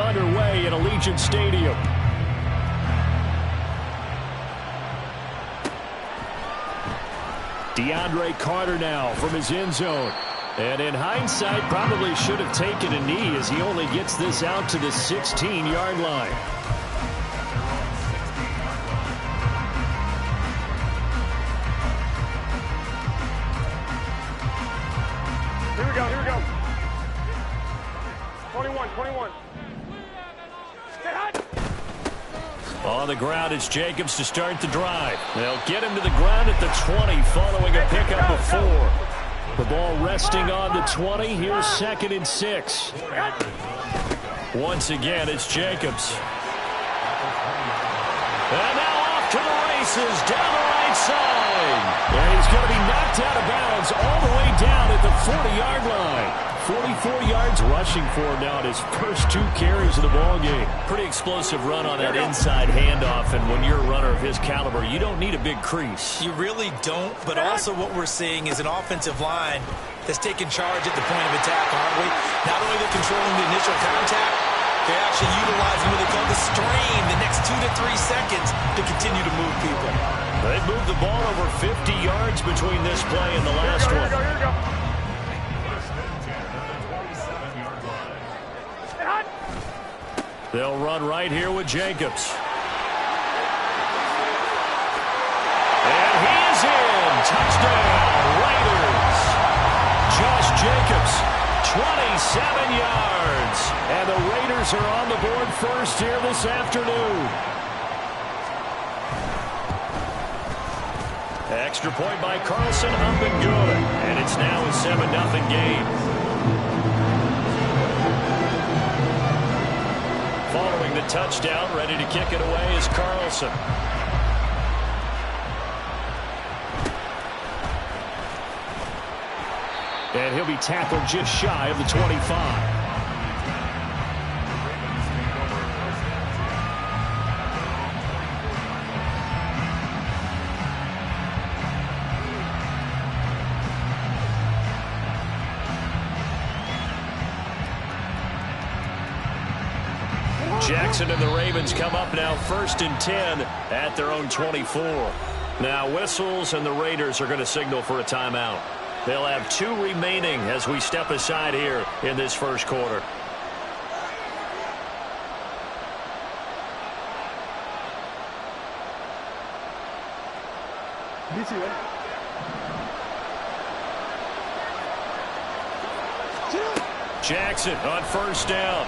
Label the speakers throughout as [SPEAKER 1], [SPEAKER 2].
[SPEAKER 1] underway at Allegiant Stadium. DeAndre Carter now from his end zone. And in hindsight, probably should have taken a knee as he only gets this out to the 16-yard line.
[SPEAKER 2] Here we go. 21. Stay hot.
[SPEAKER 1] On the ground, it's Jacobs to start the drive. They'll get him to the ground at the 20 following a pickup of 4. The ball resting on the 20. Here's 2nd and 6. Once again, it's Jacobs. And now off to the races down the right side. And he's going to be knocked out of bounds all the way down at the 40-yard line. 44 yards rushing for him now in his first 2 carries of the ball game. Pretty explosive run on that inside handoff, and when you're a runner of his caliber, you don't need a big crease.
[SPEAKER 3] You really don't, but also what we're seeing is an offensive line that's taking charge at the point of attack, aren't we? Not only they're controlling the initial contact, they're actually utilizing what they call the strain the next 2 to 3 seconds to continue to move people.
[SPEAKER 1] They've moved the ball over 50 yards between this play and the last one.
[SPEAKER 2] Here we go.
[SPEAKER 1] They'll run right here with Jacobs. And he is in. Touchdown, Raiders. Josh Jacobs, 27 yards. And the Raiders are on the board first here this afternoon. Extra point by Carlson, up and good. And it's now a 7-0 game. Following the touchdown, ready to kick it away is Carlson. And he'll be tackled just shy of the 25. Jackson and the Ravens come up now 1st and 10 at their own 24. Now whistles and the Raiders are going to signal for a timeout. They'll have 2 remaining as we step aside here in this first quarter. Jackson on 1st down.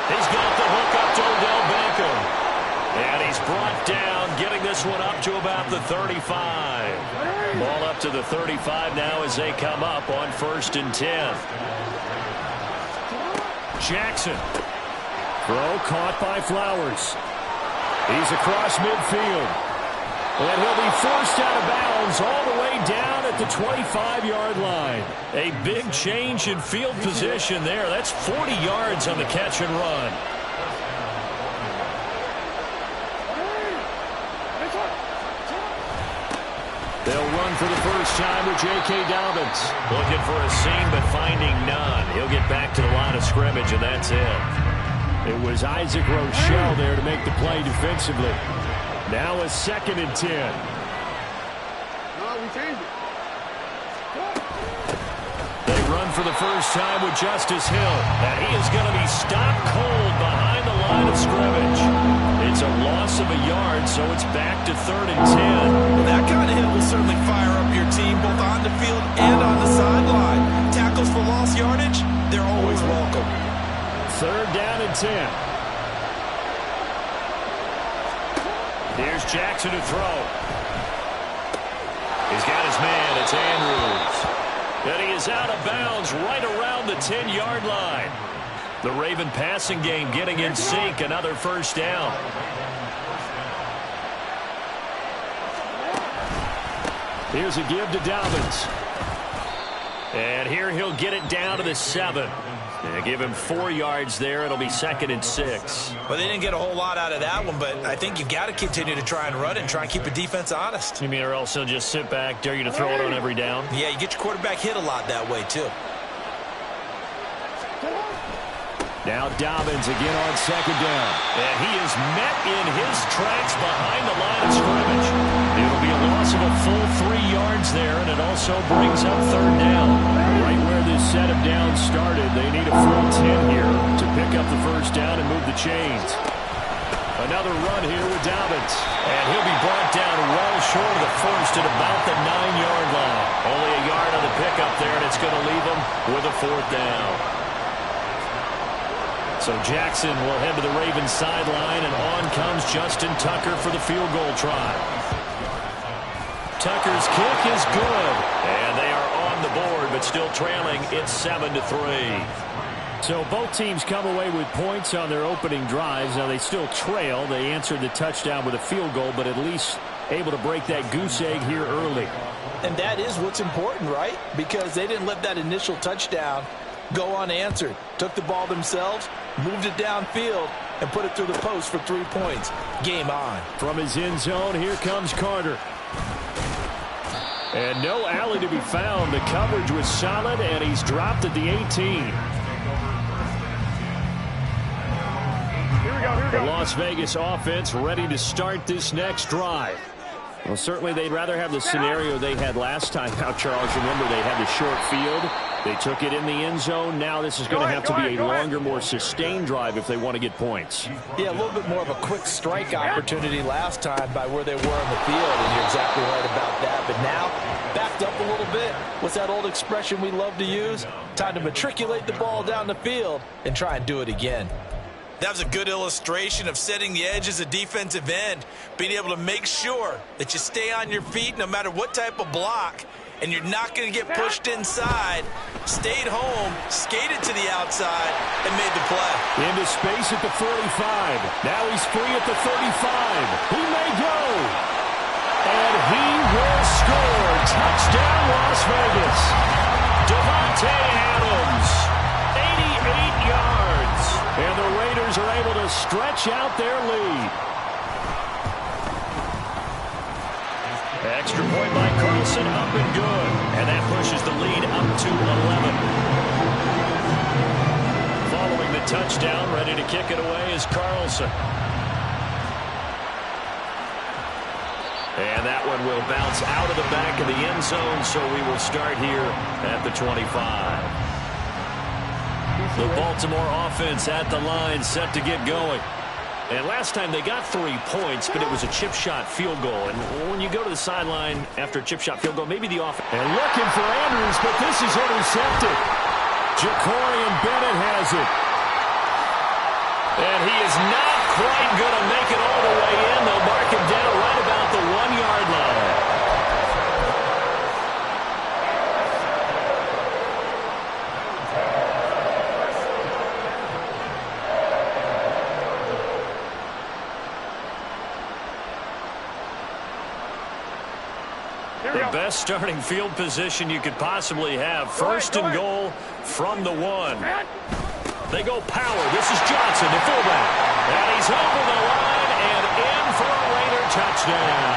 [SPEAKER 1] He's got the hook up to Odell Beckham. And he's brought down, getting this one up to about the 35. Ball up to the 35 now as they come up on 1st and 10. Jackson. Throw caught by Flowers. He's across midfield. And he'll be forced out of bounds all the way down at the 25-yard line. A big change in field position there. That's 40 yards on the catch and run. They'll run for the first time with J.K. Dobbins. Looking for a seam, but finding none. He'll get back to the line of scrimmage, and that's it. It was Isaac Rochelle there to make the play defensively. Now a 2nd and 10.
[SPEAKER 2] No, we changed it.
[SPEAKER 1] They run for the first time with Justice Hill. And he is going to be stopped cold behind the line of scrimmage. It's a loss of a yard, so it's back to 3rd and 10.
[SPEAKER 3] Well, that kind of hit will certainly fire up your team both on the field and on the sideline. Tackles for lost yardage, they're always welcome.
[SPEAKER 1] 3rd down and 10. Here's Jackson to throw. He's got his man. It's Andrews. And he is out of bounds right around the 10-yard line. The Raven passing game getting in sync. Another 1st down. Here's a give to Dobbins. And here he'll get it down to the 7. And give him 4 yards there. It'll be 2nd and 6.
[SPEAKER 3] Well, they didn't get a whole lot out of that one, but I think you've got to continue to try and run it and try and keep the defense honest.
[SPEAKER 1] You mean, or else he'll just sit back, dare you to throw it on every down?
[SPEAKER 3] Yeah, you get your quarterback hit a lot that way, too.
[SPEAKER 1] Now Dobbins again on second down. And he is met in his tracks behind the line of scrimmage. It'll be a loss of a full 3 yards there, and it also brings up third down. Right where this set of downs started, they need a full 10 here to pick up the first down and move the chains. Another run here with Dobbins. And he'll be brought down well short of the first at about the 9-yard line. Only a yard on the pickup there, and it's going to leave him with a fourth down. So Jackson will head to the Ravens sideline, and on comes Justin Tucker for the field goal try. Tucker's kick is good, and they are on the board, but still trailing. It's 7-3. So both teams come away with points on their opening drives. Now they still trail. They answered the touchdown with a field goal, but at least able to break that goose egg here early.
[SPEAKER 3] And that is what's important, right? Because they didn't let that initial touchdown go unanswered. Took the ball themselves, moved it downfield, and put it through the post for 3 points. Game on.
[SPEAKER 1] From his end zone, here comes Carter. And no alley to be found. The coverage was solid, and he's dropped at the 18. The Las Vegas offense ready to start this next drive. Well, certainly they'd rather have the scenario they had last time out, Charles. Remember, they had the short field. They took it in the end zone. Now this is going to have to be a longer, more sustained drive if they want to get points.
[SPEAKER 3] Yeah, a little bit more of a quick strike opportunity last time by where they were on the field, and you're exactly right about that. But now, backed up a little bit. What's that old expression we love to use? Time to matriculate the ball down the field and try and do it again. That was a good illustration of setting the edge as a defensive end, being able to make sure that you stay on your feet no matter what type of block, and you're not going to get pushed inside. Stayed home, skated to the outside, and made the play.
[SPEAKER 1] Into space at the 45. Now he's free at the 35. He may go. And he will score. Touchdown, Las Vegas. Davante Adams, 88 yards. And the Raiders are able to stretch out their lead. Extra point by Carlson, up and good. And that pushes the lead up to 11. Following the touchdown, ready to kick it away is Carlson. And that one will bounce out of the back of the end zone, so we will start here at the 25. The Baltimore offense at the line, set to get going. And last time they got 3 points, but it was a chip shot field goal. And when you go to the sideline after a chip shot field goal, maybe the offense. And looking for Andrews, but this is intercepted. Jacorian Bennett has it. And he is not quite going to make it all the way in. They'll mark him down right about the 1-yard line. The best starting field position you could possibly have. First and goal from the 1. They go power. This is Johnson, the fullback. And he's over the line and in for a Raider touchdown.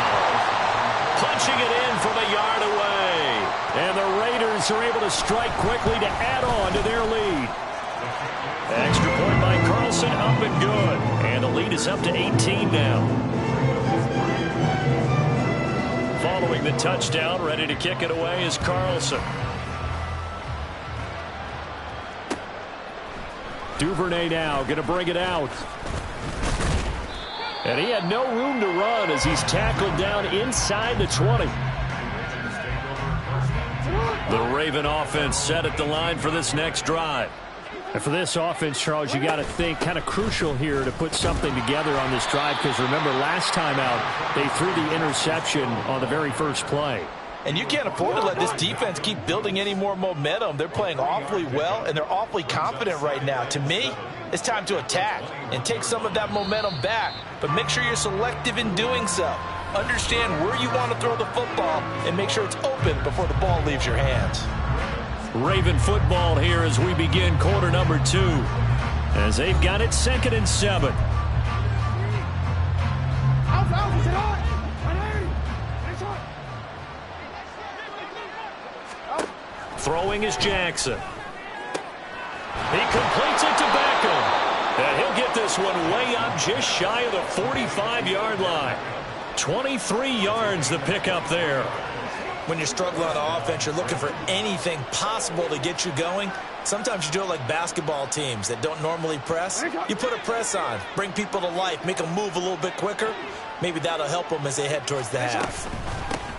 [SPEAKER 1] Punching it in from a yard away. And the Raiders are able to strike quickly to add on to their lead. Extra point by Carlson, up and good. And the lead is up to 18 now. Following the touchdown, ready to kick it away is Carlson. Duvernay now going to bring it out. And he had no room to run as he's tackled down inside the 20. The Raven offense set at the line for this next drive. And for this offense, Charles, you got to think kind of crucial here to put something together on this drive, because remember last time out they threw the interception on the very first play.
[SPEAKER 3] And you can't afford to let this defense keep building any more momentum. They're playing awfully well, and they're awfully confident right now. To me, it's time to attack and take some of that momentum back, but make sure you're selective in doing so. Understand where you want to throw the football and make sure it's open before the ball leaves your hands.
[SPEAKER 1] Raven football here as we begin quarter number 2, as they've got it 2nd and 7. Throwing is Jackson. He completes it to Beckham. this one way up just shy of the 45-yard line. 23 yards the pickup there.
[SPEAKER 3] When you're struggling on offense, you're looking for anything possible to get you going. Sometimes you do it like basketball teams that don't normally press. You put a press on, bring people to life, make them move a little bit quicker. Maybe that'll help them as they head towards the half.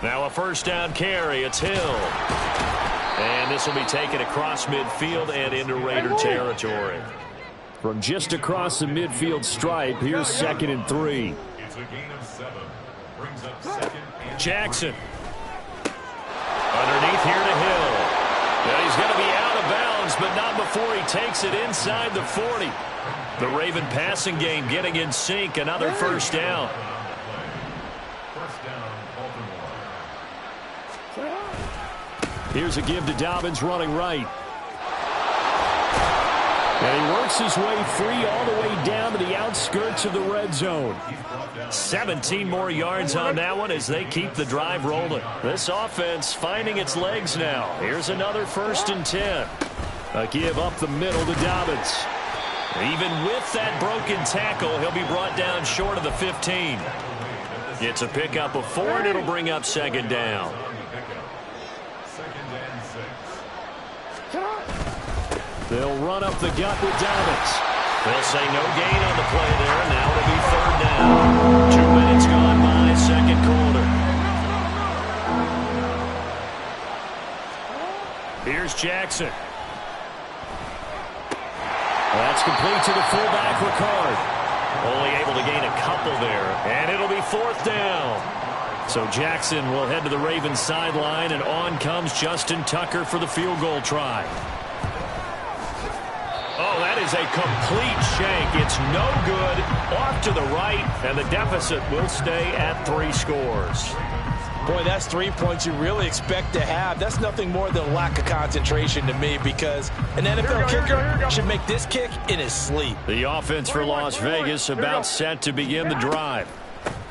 [SPEAKER 1] Now a first down carry. It's Hill. And this will be taken across midfield and into Raider territory. From just across the midfield stripe, here's 2nd and 3.
[SPEAKER 4] It's a gain of 7. Brings up 2nd and
[SPEAKER 1] Jackson. Underneath here to Hill. Now he's going to be out of bounds, but not before he takes it inside the 40. The Raven passing game getting in sync. Another first down.
[SPEAKER 4] First down, Baltimore.
[SPEAKER 1] Here's a give to Dobbins running right. And he works his way free all the way down to the outskirts of the red zone. 17 more yards on that one as they keep the drive rolling. This offense finding its legs now. Here's another 1st and 10. A give up the middle to Dobbins. Even with that broken tackle, he'll be brought down short of the 15. It's a pickup of 4, and it'll bring up 2nd down.
[SPEAKER 4] 2nd and 6.
[SPEAKER 1] They'll run up the gut with Dobbins. They'll say no gain on the play there, and now it'll be 3rd down. 2 minutes gone by, 2nd quarter. Here's Jackson. That's complete to the fullback, Ricard. Only able to gain a couple there, and it'll be 4th down. So Jackson will head to the Ravens sideline, and on comes Justin Tucker for the field goal try. Oh, that is a complete shank. It's no good. Off to the right, and the deficit will stay at 3 scores.
[SPEAKER 3] Boy, that's 3 points you really expect to have. That's nothing more than lack of concentration to me, because an NFL kicker should make this kick in his sleep.
[SPEAKER 1] The offense for Las Vegas about set to begin the drive.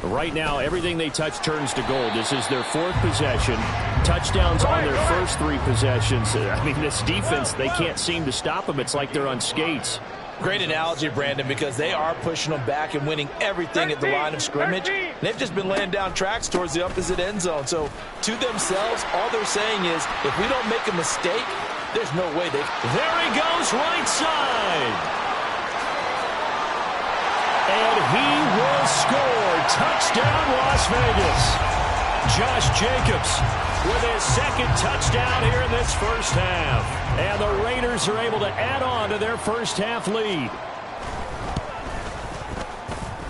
[SPEAKER 1] Right now, everything they touch turns to gold. This is their 4th possession. Touchdowns on their first 3 possessions. I mean, this defense, they can't seem to stop them. It's like they're on skates.
[SPEAKER 3] Great analogy, Brandon, because they are pushing them back and winning everything at the line of scrimmage. They've just been laying down tracks towards the opposite end zone. So, to themselves, all they're saying is, if we don't make a mistake, there's no way they...
[SPEAKER 1] There he goes, right side. And he will score. Touchdown, Las Vegas. Josh Jacobs with his 2nd touchdown here in this first half. And the Raiders are able to add on to their first half lead.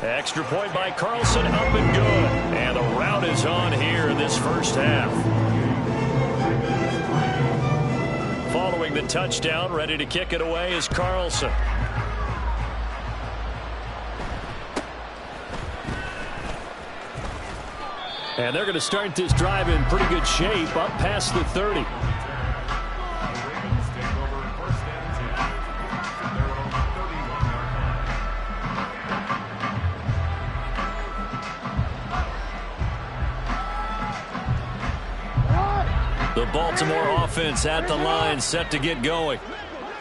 [SPEAKER 1] Extra point by Carlson, up and good. And the route is on here in this first half. Following the touchdown, ready to kick it away is Carlson. And they're going to start this drive in pretty good shape, up past the 30. The Baltimore offense at the line, set to get going.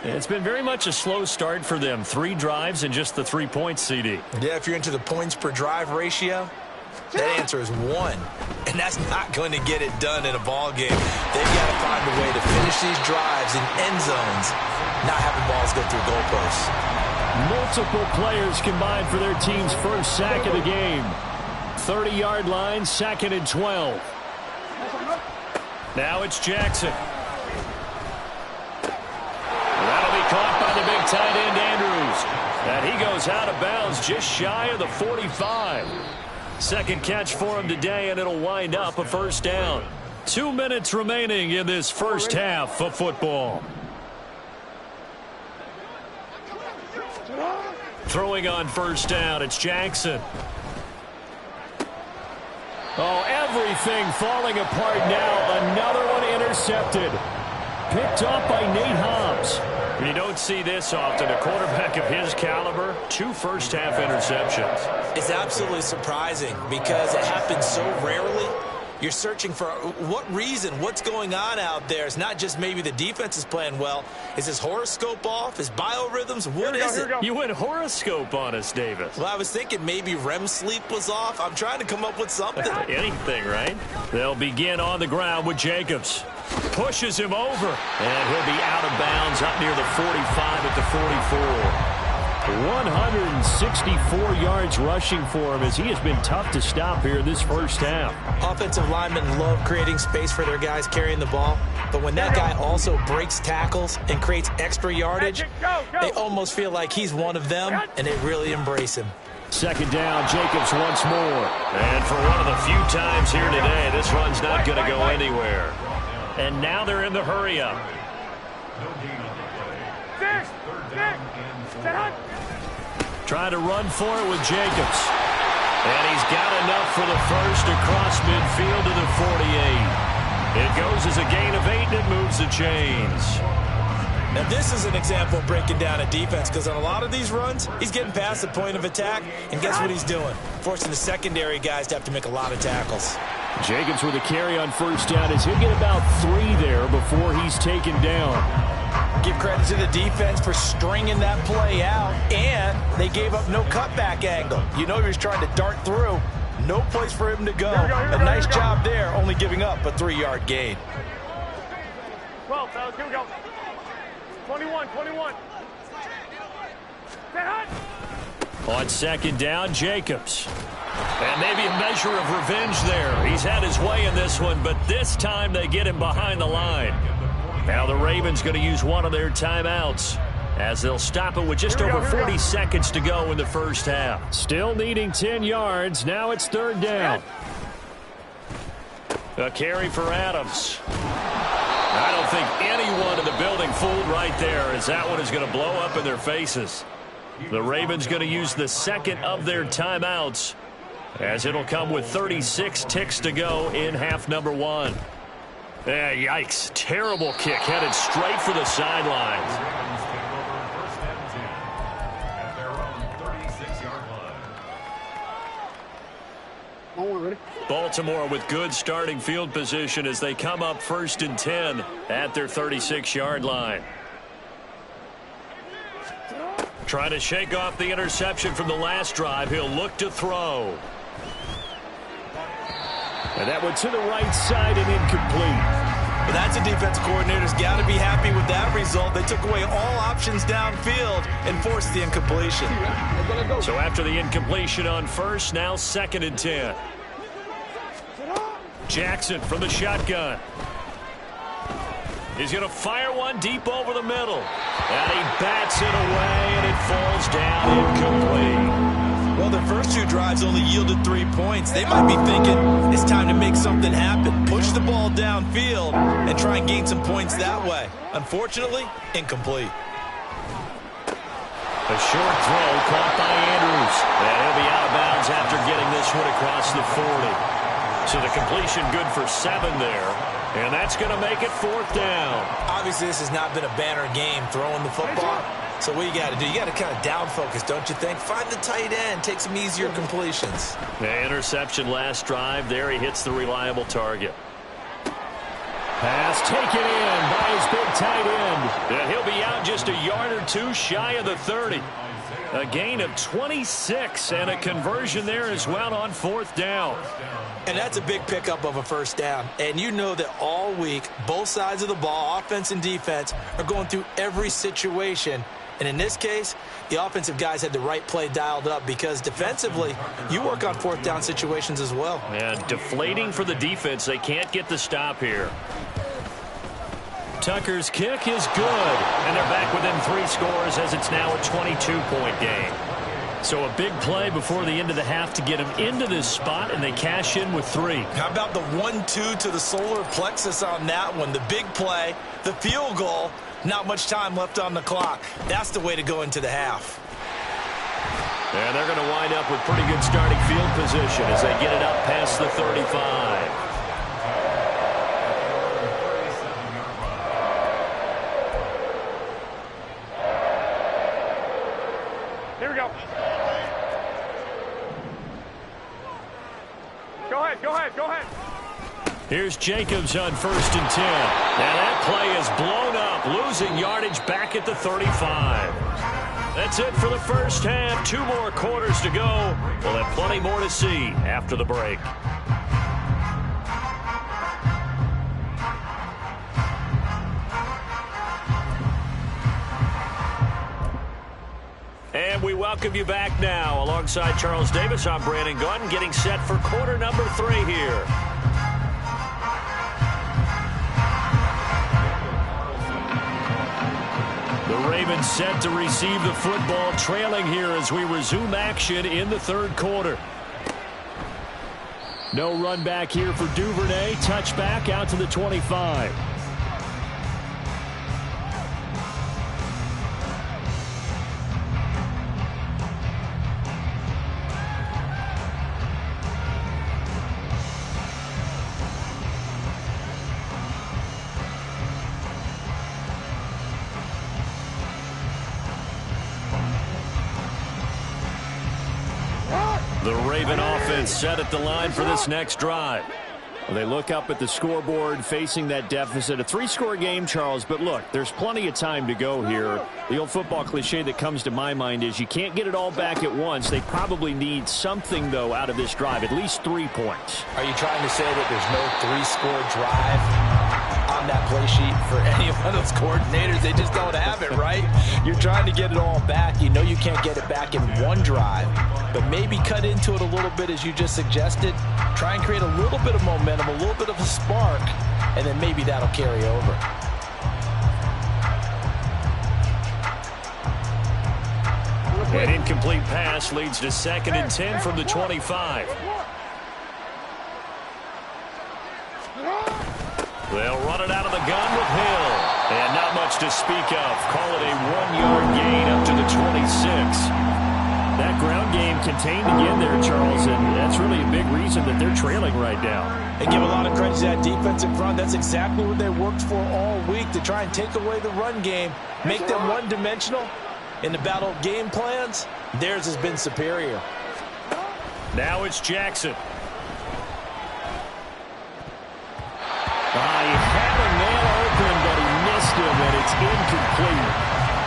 [SPEAKER 1] It's been very much a slow start for them. 3 drives and just the 3 points, CD.
[SPEAKER 3] Yeah, if you're into the points per drive ratio, that answer is 1. And that's not going to get it done in a ball game. They've got to find a way to finish these drives in end zones, not having balls go through goalposts.
[SPEAKER 1] Multiple players combined for their team's first sack of the game. 30-yard line, 2nd and 12. Now it's Jackson. That'll be caught by the big tight end, Andrews. And he goes out of bounds just shy of the 45. 2nd catch for him today, and it'll wind up a first down. 2 minutes remaining in this first half of football. Throwing on first down, it's Jackson. Oh, everything falling apart now. Another one intercepted. Picked off by Nate Hobbs. You don't see this often. A quarterback of his caliber, 2 first-half interceptions.
[SPEAKER 3] It's absolutely surprising because it happens so rarely. you're searching for what reason, what's going on out there. It's not just maybe the defense is playing well. Is his horoscope off? His biorhythms? What is it?
[SPEAKER 1] You went horoscope on us, Davis.
[SPEAKER 3] Well, I was thinking maybe REM sleep was off. I'm trying to come up with something.
[SPEAKER 1] Anything, right? They'll begin on the ground with Jacobs. Pushes him over. And he'll be out of bounds up near the 45 at the 44. 164 yards rushing for him as he has been tough to stop here this first half.
[SPEAKER 3] Offensive linemen love creating space for their guys carrying the ball, but when that guy also breaks tackles and creates extra yardage, they almost feel like he's one of them, and they really embrace him.
[SPEAKER 1] Second down, Jacobs once more. And for one of the few times here today, this run's not going to go anywhere. And now they're in the hurry-up. Trying to run for it with Jacobs. And he's got enough for the first across midfield to the 48. It goes as a gain of 8, and it moves the chains.
[SPEAKER 3] Now, this is an example of breaking down a defense, because on a lot of these runs, he's getting past the point of attack, and guess what he's doing? Forcing the secondary guys to have to make a lot of tackles.
[SPEAKER 1] Jacobs with a carry on first down as he'll get about 3 there before he's taken down.
[SPEAKER 3] Give credit to the defense for stringing that play out, and they gave up no cutback angle. You know he was trying to dart through. No place for him to go. A nice job there, only giving up a 3-yard gain.
[SPEAKER 2] 12, fellas, here we go. 21.
[SPEAKER 1] On second down, Jacobs. And maybe a measure of revenge there. He's had his way in this one, but this time they get him behind the line. Now the Ravens going to use one of their timeouts as they'll stop it with just over 40 seconds to go in the first half. Still needing 10 yards. Now it's third down. A carry for Adams. I don't think anyone in the building fooled right there, as that one is going to blow up in their faces. The Ravens going to use the second of their timeouts as it'll come with 36 ticks to go in half number 1. Yikes. Terrible kick headed straight for the sidelines. Baltimore with good starting field position as they come up 1st and 10 at their 36-yard line. Trying to shake off the interception from the last drive. He'll look to throw. And that one to the right side and incomplete.
[SPEAKER 3] But that's a defensive coordinator's got to be happy with that result. They took away all options downfield and forced the incompletion.
[SPEAKER 1] So after the incompletion on first, now 2nd and 10. Jackson from the shotgun. He's going to fire one deep over the middle. And he bats it away, and it falls down incomplete.
[SPEAKER 3] Well, their first 2 drives only yielded 3 points. They might be thinking it's time to make something happen. Push the ball downfield and try and gain some points that way. Unfortunately, incomplete.
[SPEAKER 1] A short throw caught by Andrews. And he'll be out of bounds after getting this one across the 40. So the completion good for 7 there. And that's going to make it 4th down.
[SPEAKER 3] Obviously, this has not been a banner game throwing the football. So what you got to do, you got to kind of down focus, don't you think? Find the tight end, take some easier completions.
[SPEAKER 1] The interception last drive. There he hits the reliable target. Pass taken in by his big tight end. And he'll be out just a yard or 2 shy of the 30. A gain of 26 and a conversion there as well on 4th down.
[SPEAKER 3] And that's a big pickup of a first down. And you know that all week, both sides of the ball, offense and defense, are going through every situation. And in this case, the offensive guys had the right play dialed up because defensively, you work on 4th down situations as well.
[SPEAKER 1] And deflating for the defense. They can't get the stop here. Tucker's kick is good. And they're back within 3 scores as it's now a 22-point game. So a big play before the end of the half to get him into this spot, and they cash in with 3.
[SPEAKER 3] How about the 1-2 to the solar plexus on that one? The big play, the field goal, not much time left on the clock. That's the way to go into the half.
[SPEAKER 1] And they're going to wind up with pretty good starting field position as they get it up past the 35.
[SPEAKER 2] Here we go. Go ahead.
[SPEAKER 1] Here's Jacobs on 1st and 10. And that play is blown up, losing yardage back at the 35. That's it for the first half. 2 more quarters to go. We'll have plenty more to see after the break. And we welcome you back now. Alongside Charles Davis, I'm Brandon Gunn, getting set for quarter number 3 here. The Ravens set to receive the football, trailing here as we resume action in the 3rd quarter. No run back here for Duvernay. Touchback out to the 25. The Raven offense set at the line for this next drive. Well, they look up at the scoreboard facing that deficit. A 3-score game, Charles, but look, there's plenty of time to go here. The old football cliche that comes to my mind is you can't get it all back at once. They probably need something, though, out of this drive, at least 3 points.
[SPEAKER 3] Are you trying to say that there's no 3-score drive on that play sheet for any one of those coordinators? They just don't have it, right? You're trying to get it all back. You know you can't get it back in one drive, but maybe cut into it a little bit as you just suggested. Try and create a little bit of momentum, a little bit of a spark, and then maybe that'll carry over.
[SPEAKER 1] An incomplete pass leads to 2nd and 10 from the 25. They'll run it out of the gun with Hill. And not much to speak of. Call it a 1-yard gain up to the 26. That ground game contained again there, Charles, and that's really a big reason that they're trailing right now.
[SPEAKER 3] And give a lot of credit to that defense in front. That's exactly what they worked for all week, to try and take away the run game, make them one-dimensional. In the battle of game plans, theirs has been superior.
[SPEAKER 1] Now it's Jackson. He had a man open, but he missed him, and it's incomplete.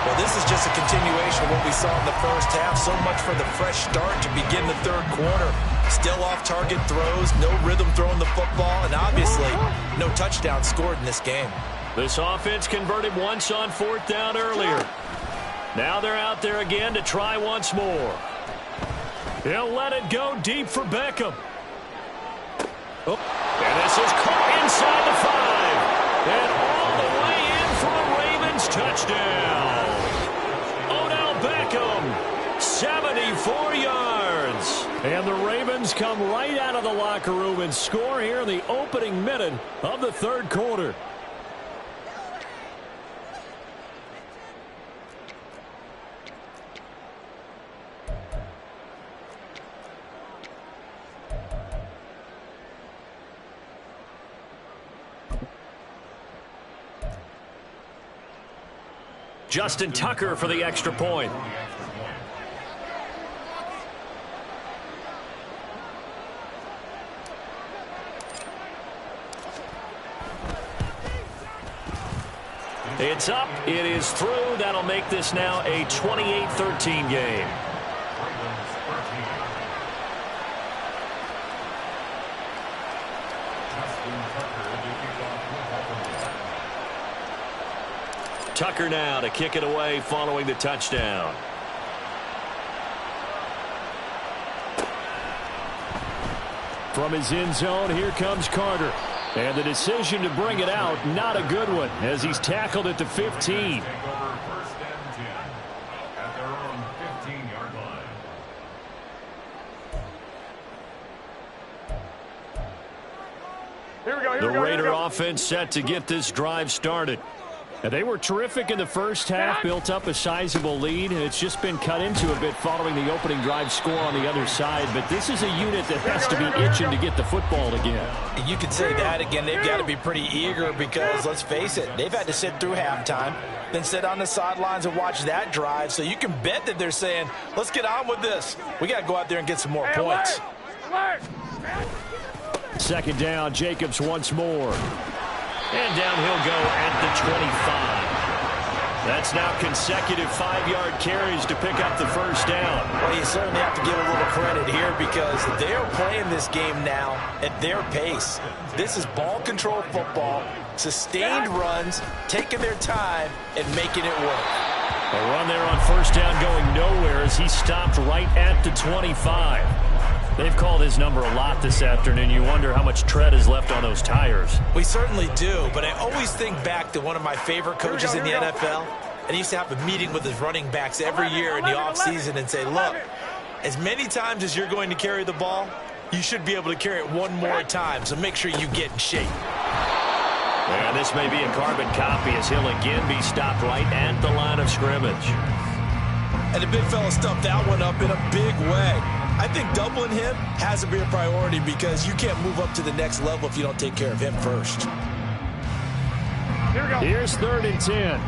[SPEAKER 3] Well, this is just a continuation of what we saw in the first half. So much for the fresh start to begin the 3rd quarter. Still off-target throws, no rhythm throwing the football, and obviously no touchdown scored in this game.
[SPEAKER 1] This offense converted once on 4th down earlier. Now they're out there again to try once more. He'll let it go deep for Beckham. Oh, and this is caught inside the 5. And all the way in for a Ravens touchdown. Odell Beckham, 74 yards. And the Ravens come right out of the locker room and score here in the opening minute of the 3rd quarter. Justin Tucker for the extra point. It's up. It is through. That'll make this now a 28-13 game. Tucker now to kick it away following the touchdown. From his end zone, here comes Carter. And the decision to bring it out, not a good one, as he's tackled at the 15.
[SPEAKER 4] Take over 1st and 10 at their own 15-yard line.
[SPEAKER 2] Here we go,
[SPEAKER 1] The Raider offense set to get this drive started. And they were terrific in the first half, built up a sizable lead. It's just been cut into a bit following the opening drive score on the other side. But this is a unit that has to be itching to get the football again.
[SPEAKER 3] And you could say that again. They've got to be pretty eager because, let's face it, they've had to sit through halftime, then sit on the sidelines and watch that drive. So you can bet that they're saying, let's get on with this. We got to go out there and get some more points.
[SPEAKER 1] Second down, Jacobs once more. And down he'll go at the 25. That's now consecutive 5-yard carries to pick up the first down.
[SPEAKER 3] Well, you certainly have to give a little credit here because they're playing this game now at their pace. This is ball control football, sustained runs, taking their time, and making it work.
[SPEAKER 1] A run there on first down going nowhere as he stopped right at the 25. They've called his number a lot this afternoon. You wonder how much tread is left on those tires.
[SPEAKER 3] We certainly do, but I always think back to one of my favorite coaches in the NFL. And he used to have a meeting with his running backs every year in the offseason and say, look, as many times as you're going to carry the ball, you should be able to carry it one more time, so make sure you get in shape.
[SPEAKER 1] And this may be a carbon copy as he'll again be stopped right at the line of scrimmage.
[SPEAKER 3] And the big fella stuffed that one up in a big way. I think doubling him has to be a priority because you can't move up to the next level if you don't take care of him first.
[SPEAKER 2] Here we go.
[SPEAKER 1] Here's 3rd and 10.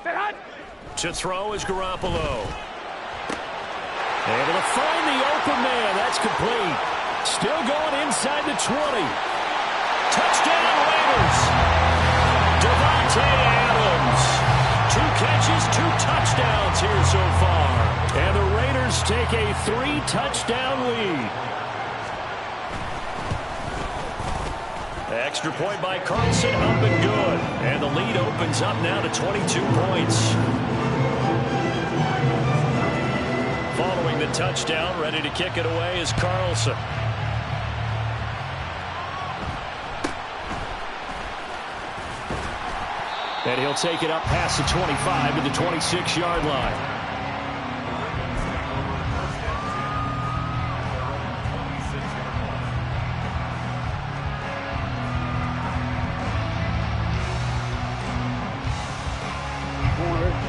[SPEAKER 2] Stay hot.
[SPEAKER 1] To throw is Garoppolo. Able to find the open man. That's complete. Still going inside the 20. Touchdown Raiders. Davante Adams. 2 catches, 2 touchdowns here so far. And the Raiders take a 3-touchdown lead. Extra point by Carlson, up and good. And the lead opens up now to 22 points. Following the touchdown, ready to kick it away is Carlson. And he'll take it up past the 25 to the 26-yard line.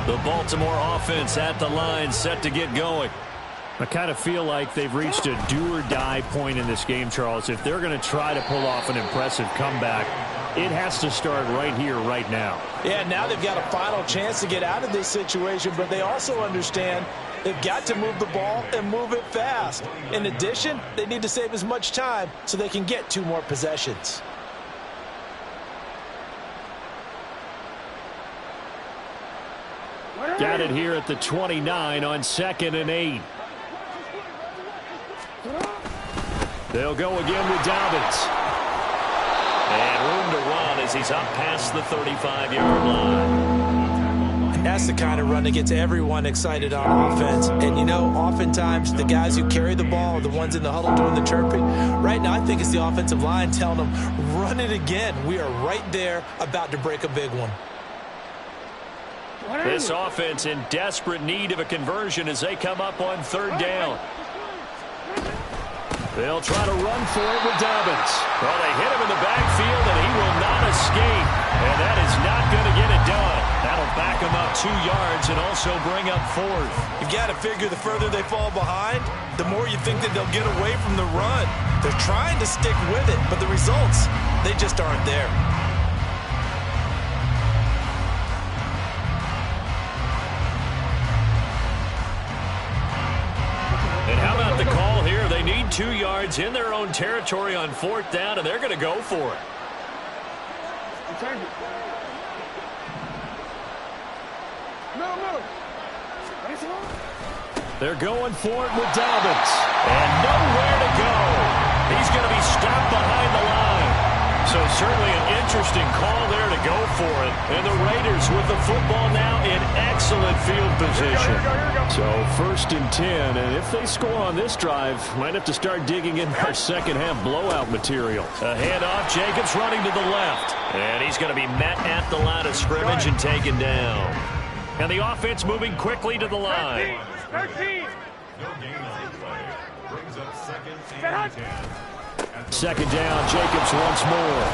[SPEAKER 1] The Baltimore offense at the line, set to get going. I kind of feel like they've reached a do-or-die point in this game, Charles. If they're going to try to pull off an impressive comeback, it has to start right here, right now.
[SPEAKER 3] Yeah, now they've got a final chance to get out of this situation, but they also understand they've got to move the ball and move it fast. In addition, they need to save as much time so they can get 2 more possessions.
[SPEAKER 1] Got it here at the 29 on 2nd and 8. They'll go again with Dobbins. And room to run as he's up past the 35-yard line.
[SPEAKER 3] That's the kind of run that gets everyone excited on offense. And, you know, oftentimes the guys who carry the ball are the ones in the huddle doing the chirping. Right now, I think it's the offensive line telling them, run it again. We are right there about to break a big one.
[SPEAKER 1] This offense in desperate need of a conversion as they come up on 3rd down. They'll try to run for it with Dobbins. Well, they hit him in the backfield, and he will not escape. And that is not going to get it done. That'll back him up 2 yards and also bring up 4th.
[SPEAKER 3] You've got to figure the further they fall behind, the more you think that they'll get away from the run. They're trying to stick with it, but the results, they just aren't there.
[SPEAKER 1] And how about the call here? They need 2 yards in their own territory on 4th down, and they're going to go for it. They're going for it with Dobbins. And nowhere to go. He's going to be stopped behind the line. So certainly an interesting call there to go for it. And the Raiders with the football now in excellent field position. So 1st and 10, and if they score on this drive, might have to start digging in our second-half blowout material. A handoff, Jacobs running to the left. And he's going to be met at the line of scrimmage and taken down. And the offense moving quickly to the line.
[SPEAKER 2] 13.
[SPEAKER 4] No gain on the play. Brings up 2nd and 10.
[SPEAKER 1] 2nd down, Jacobs once more.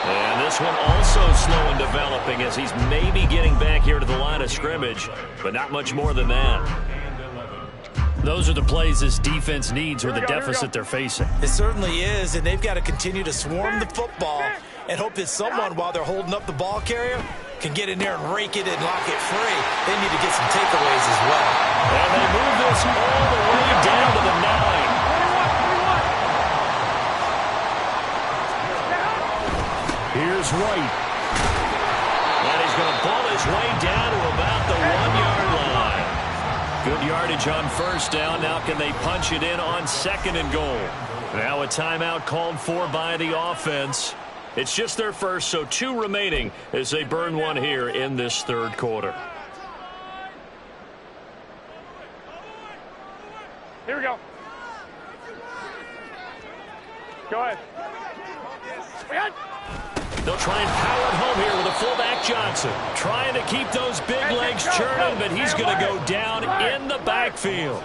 [SPEAKER 1] And this one also slow in developing as he's maybe getting back here to the line of scrimmage, but not much more than that. Those are the plays this defense needs with the deficit they're facing.
[SPEAKER 3] It certainly is, and they've got to continue to swarm the football and hope that someone, while they're holding up the ball carrier, can get in there and rake it and lock it free. They need to get some takeaways as well.
[SPEAKER 1] And they move this all the way down to the 9. Here's White. And he's going to pull his way down to about the 1-yard line. Good yardage on first down. Now can they punch it in on 2nd and goal? Now a timeout called for by the offense. It's just their first, so 2 remaining as they burn one here in this 3rd quarter.
[SPEAKER 2] Here we go. Go ahead.
[SPEAKER 1] They'll try and power it home here with a fullback Johnson. Trying to keep those big legs churning, but he's going to go down in the backfield.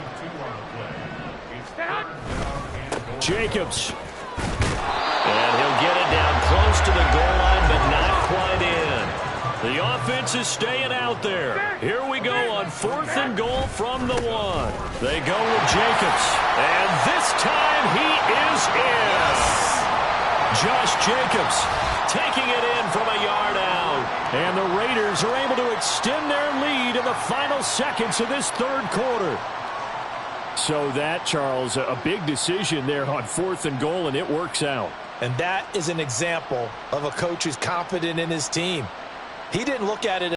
[SPEAKER 1] Jacobs. And he'll get it down close to the goal line, but not quite in. The offense is staying out there. Here we go on 4th and goal from the 1. They go with Jacobs. And this time he is in. Josh Jacobs taking it in from a yard out. And the Raiders are able to extend their lead in the final seconds of this 3rd quarter. So that, Charles, a big decision there on 4th and goal, and it works out.
[SPEAKER 3] And that is an example of a coach who's confident in his team. He didn't look at it